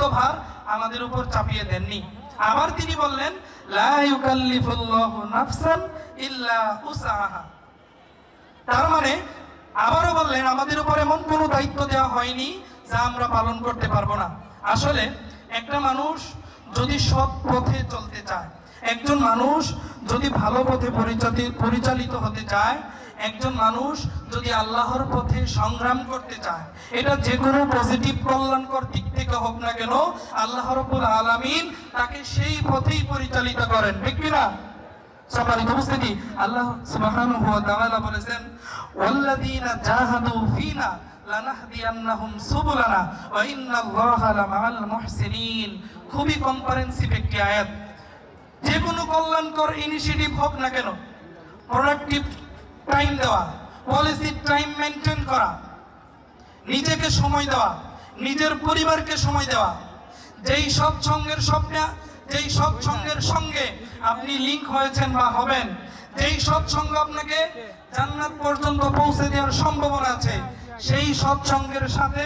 দায়িত্বভার আমাদের উপর চাপিয়ে দেননি। আবার তিনি বললেন, লা ইউকাল্লিফুল্লাহু নাফসান ইল্লা উসআহা। তার মানে আবারও বললেন, আমাদের উপর এমন কোনো দায়িত্ব দেওয়া হয়নি যা আমরা পালন করতে পারবো না। আসলে একটা মানুষ যদি সৎ পথে চলতে চায়, একজন মানুষ যদি ভালো পথে পরিচালিত হতে চায়, একজন মানুষ যদি আল্লাহর পথে সংগ্রাম করতে চায়, এটা যে কোনো পজিটিভ কল্যাণকর দিক থেকে হোক না কেন, আল্লাহ রাব্বুল আলামিন তাকে সেই পথেই পরিচালিত করেন, ঠিক কি না? সম্মানিত উপস্থিতি, আল্লাহ সুবহানাহু ওয়া তাআলা বলেছেন, ওয়াল্লাযীনা জাহাদু ফীনা লানাহদিয়ান্নাহুম সুবুলানা ওয়া ইন্নাল্লাহা লামাআল মুহসিনিন। খুবই কম্পারেন্সিভ একটি আয়াত। যে কোনো কল্যাণকর ইনিশিয়েটিভ হোক না কেন, প্রোডাক্টিভ টাইম দেওয়া, পলিসি টাইম মেনটেন করা, নিজেকে সময় দেওয়া, নিজের পরিবারকে সময় দেওয়া, যেই সৎসঙ্গের স্বপ্নে, যেই সৎসঙ্গের সঙ্গে আপনি লিংক হয়েছেন বা হবেন, যেই সৎসঙ্গ আপনাকে জান্নাত পর্যন্ত পৌঁছে দেওয়ার সম্ভাবনা আছে, সেই সৎসঙ্গের সাথে